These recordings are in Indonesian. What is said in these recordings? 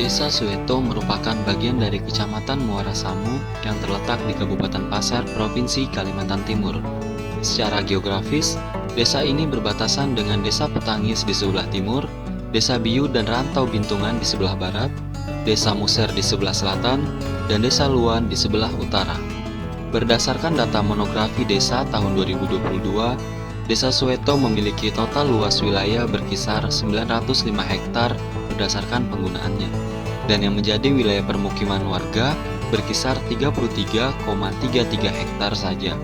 Desa Suweto merupakan bagian dari Kecamatan Muara Samu yang terletak di Kabupaten Pasir, Provinsi Kalimantan Timur. Secara geografis, desa ini berbatasan dengan Desa Petangis di sebelah timur, Desa Biu dan Rantau Bintungan di sebelah barat, Desa Muser di sebelah selatan, dan Desa Luan di sebelah utara. Berdasarkan data monografi desa tahun 2022, Desa Suweto memiliki total luas wilayah berkisar 905 hektar berdasarkan penggunaannya, dan yang menjadi wilayah permukiman warga berkisar 33,33 hektar saja.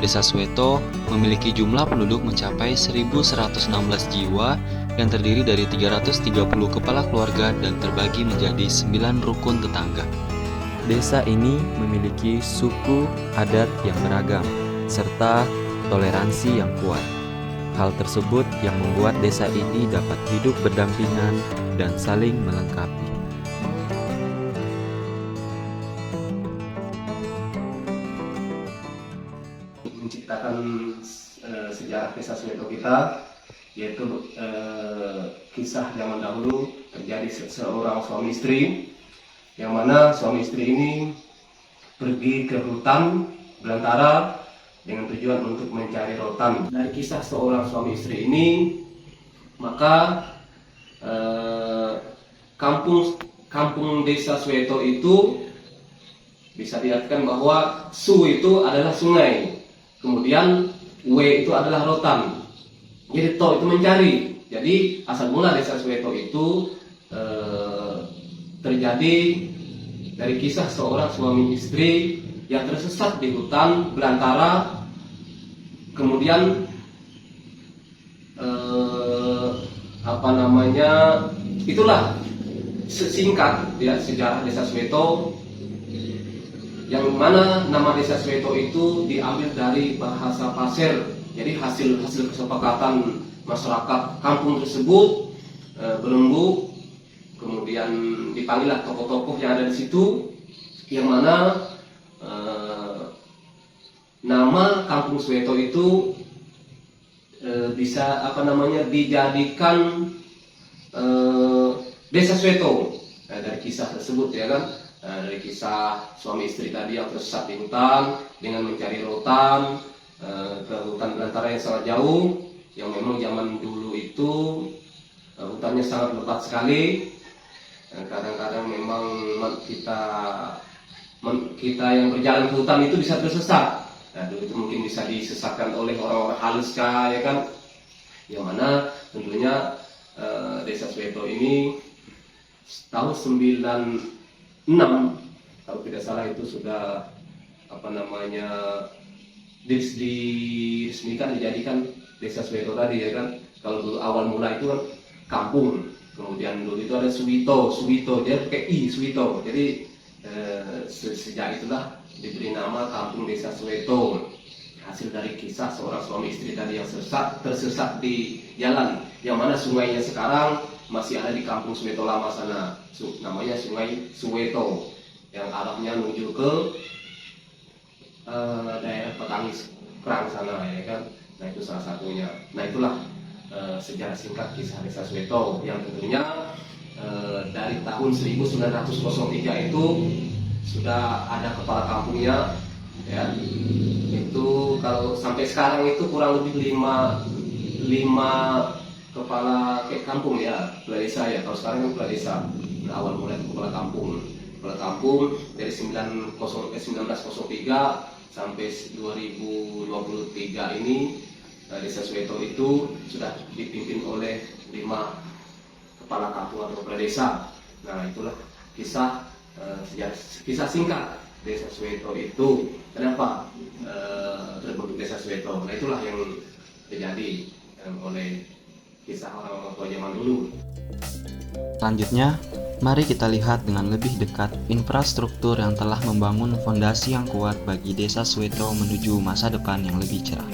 Desa Suweto memiliki jumlah penduduk mencapai 1.116 jiwa yang terdiri dari 330 kepala keluarga dan terbagi menjadi 9 rukun tetangga. Desa ini memiliki suku adat yang beragam, serta toleransi yang kuat. Hal tersebut yang membuat desa ini dapat hidup berdampingan dan saling melengkapi. Menciptakan sejarah desa Suweto kita, yaitu kisah zaman dahulu terjadi seorang suami istri, yang mana suami istri ini pergi ke hutan belantara dengan tujuan untuk mencari rotan. Dari kisah seorang suami istri ini, maka kampung desa Suweto itu bisa diartikan bahwa Su itu adalah sungai, kemudian We itu adalah rotan. Jadi To itu mencari. Jadi asal mula desa Suweto itu terjadi dari kisah seorang suami istri yang tersesat di hutan belantara, kemudian itulah singkat ya sejarah desa Suweto, yang mana nama desa Suweto itu diambil dari bahasa Pasir. Jadi hasil kesepakatan masyarakat kampung tersebut berembuk, kemudian dipanggillah tokoh-tokoh yang ada di situ, yang mana nama kampung Suweto itu bisa dijadikan desa Suweto dari kisah tersebut, ya kan. Dari kisah suami istri tadi yang tersesat di hutan dengan mencari rotan ke hutan belantara yang sangat jauh, yang memang zaman dulu itu hutannya sangat lebat sekali. Kadang-kadang memang kita yang berjalan ke hutan itu bisa tersesat. Nah, dulu itu mungkin bisa disesatkan oleh orang-orang halus kah, ya kan? Yang mana tentunya desa Suweto ini tahun 96, kalau tidak salah itu sudah diresmikan, dijadikan desa Suweto tadi, ya kan? Kalau dulu awal mula itu kan kampung, kemudian dulu itu ada Suwito, dia pakai I, Suwito. Jadi sejak itulah diberi nama kampung desa Suweto, hasil dari kisah seorang suami istri tadi yang tersesat di jalan, yang mana sungainya sekarang masih ada di kampung Suweto lama sana, namanya Sungai Suweto, yang arahnya menuju ke daerah Petangis Kerang sana, ya kan. Nah, itu salah satunya. Nah, itulah sejarah singkat kisah desa Suweto, yang tentunya dari tahun 1903 itu sudah ada kepala kampungnya, ya. Itu kalau sampai sekarang itu kurang lebih 5 kepala kampung, ya, kepala desa, ya. Kalau sekarang kan kepala desa. Nah, awal mulai itu kepala kampung dari 1903 sampai 2023 ini desa Suweto itu sudah dipimpin oleh 5 kepala kampung atau kepala desa. Nah, itulah kisah singkat desa Suweto itu. Kenapa terbentuk desa Suweto? Nah, itulah yang terjadi oleh kisah orang-orang tua zaman dulu. Selanjutnya, mari kita lihat dengan lebih dekat infrastruktur yang telah membangun fondasi yang kuat bagi desa Suweto menuju masa depan yang lebih cerah.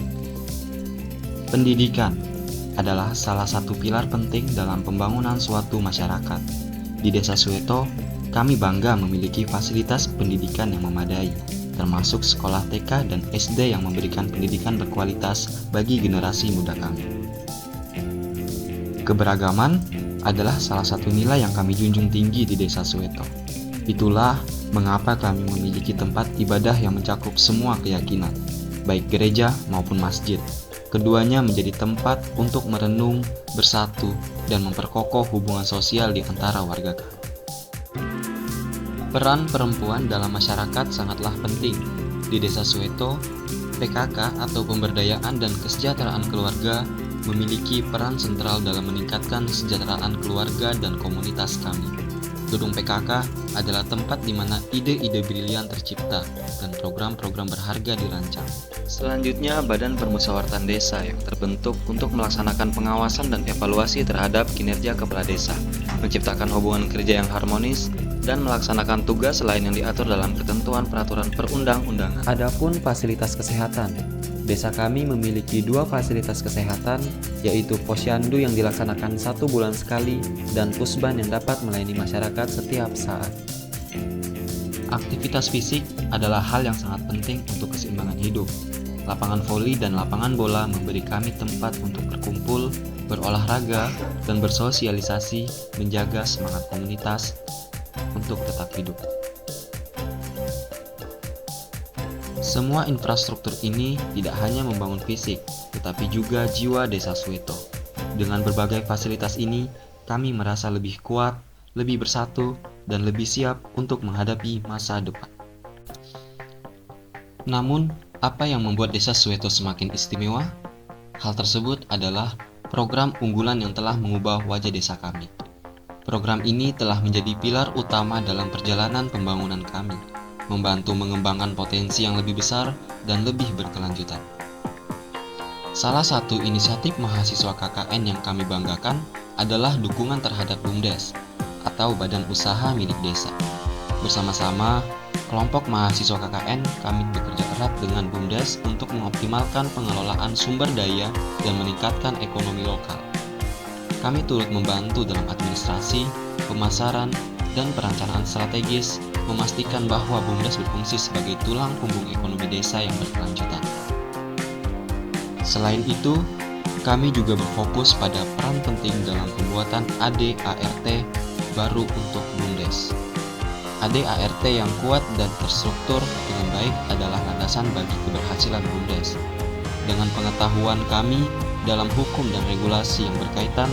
Pendidikan adalah salah satu pilar penting dalam pembangunan suatu masyarakat. Di desa Suweto, kami bangga memiliki fasilitas pendidikan yang memadai, termasuk sekolah TK dan SD yang memberikan pendidikan berkualitas bagi generasi muda kami. Keberagaman adalah salah satu nilai yang kami junjung tinggi di Desa Suweto. Itulah mengapa kami memiliki tempat ibadah yang mencakup semua keyakinan, baik gereja maupun masjid. Keduanya menjadi tempat untuk merenung, bersatu, dan memperkokoh hubungan sosial di antara warga kami. Peran perempuan dalam masyarakat sangatlah penting. Di Desa Suweto, PKK atau Pemberdayaan dan Kesejahteraan Keluarga memiliki peran sentral dalam meningkatkan kesejahteraan keluarga dan komunitas kami. Gedung PKK adalah tempat di mana ide-ide brilian tercipta dan program-program berharga dirancang. Selanjutnya, Badan Permusyawaratan Desa yang terbentuk untuk melaksanakan pengawasan dan evaluasi terhadap kinerja kepala desa, menciptakan hubungan kerja yang harmonis, dan melaksanakan tugas lain yang diatur dalam ketentuan peraturan perundang-undangan. Adapun fasilitas kesehatan, desa kami memiliki 2 fasilitas kesehatan, yaitu posyandu yang dilaksanakan 1 bulan sekali dan pusban yang dapat melayani masyarakat setiap saat. Aktivitas fisik adalah hal yang sangat penting untuk keseimbangan hidup. Lapangan voli dan lapangan bola memberi kami tempat untuk berkumpul, berolahraga, dan bersosialisasi, menjaga semangat komunitas untuk tetap hidup. Semua infrastruktur ini tidak hanya membangun fisik, tetapi juga jiwa Desa Suweto. Dengan berbagai fasilitas ini, kami merasa lebih kuat, lebih bersatu, dan lebih siap untuk menghadapi masa depan. Namun, apa yang membuat Desa Suweto semakin istimewa? Hal tersebut adalah program unggulan yang telah mengubah wajah desa kami. Program ini telah menjadi pilar utama dalam perjalanan pembangunan kami, membantu mengembangkan potensi yang lebih besar dan lebih berkelanjutan. Salah satu inisiatif mahasiswa KKN yang kami banggakan adalah dukungan terhadap BUMDes atau Badan Usaha Milik Desa. Bersama-sama, kelompok mahasiswa KKN kami bekerja erat dengan BUMDes untuk mengoptimalkan pengelolaan sumber daya dan meningkatkan ekonomi lokal. Kami turut membantu dalam administrasi, pemasaran, dan perencanaan strategis, memastikan bahwa BUMDes berfungsi sebagai tulang punggung ekonomi desa yang berkelanjutan. Selain itu, kami juga berfokus pada peran penting dalam pembuatan AD/ART baru untuk BUMDes. AD/ART yang kuat dan terstruktur dengan baik adalah landasan bagi keberhasilan BUMDes. Dengan pengetahuan kami dalam hukum dan regulasi yang berkaitan,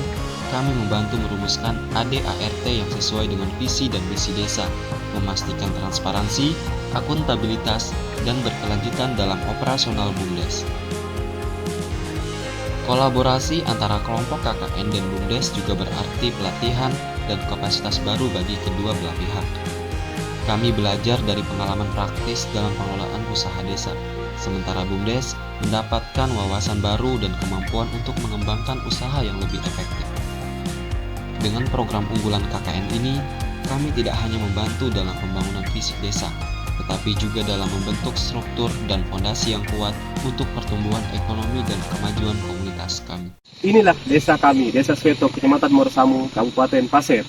kami membantu merumuskan AD/ART yang sesuai dengan visi dan misi desa, memastikan transparansi, akuntabilitas, dan berkelanjutan dalam operasional BUMDes. Kolaborasi antara kelompok KKN dan BUMDes juga berarti pelatihan dan kapasitas baru bagi kedua belah pihak. Kami belajar dari pengalaman praktis dalam pengelolaan usaha desa, sementara BUMDes mendapatkan wawasan baru dan kemampuan untuk mengembangkan usaha yang lebih efektif. Dengan program unggulan KKN ini, kami tidak hanya membantu dalam pembangunan fisik desa, tetapi juga dalam membentuk struktur dan fondasi yang kuat untuk pertumbuhan ekonomi dan kemajuan komunitas kami. Inilah desa kami, Desa Suweto, Kecamatan Muara Samu, Kabupaten Pasir.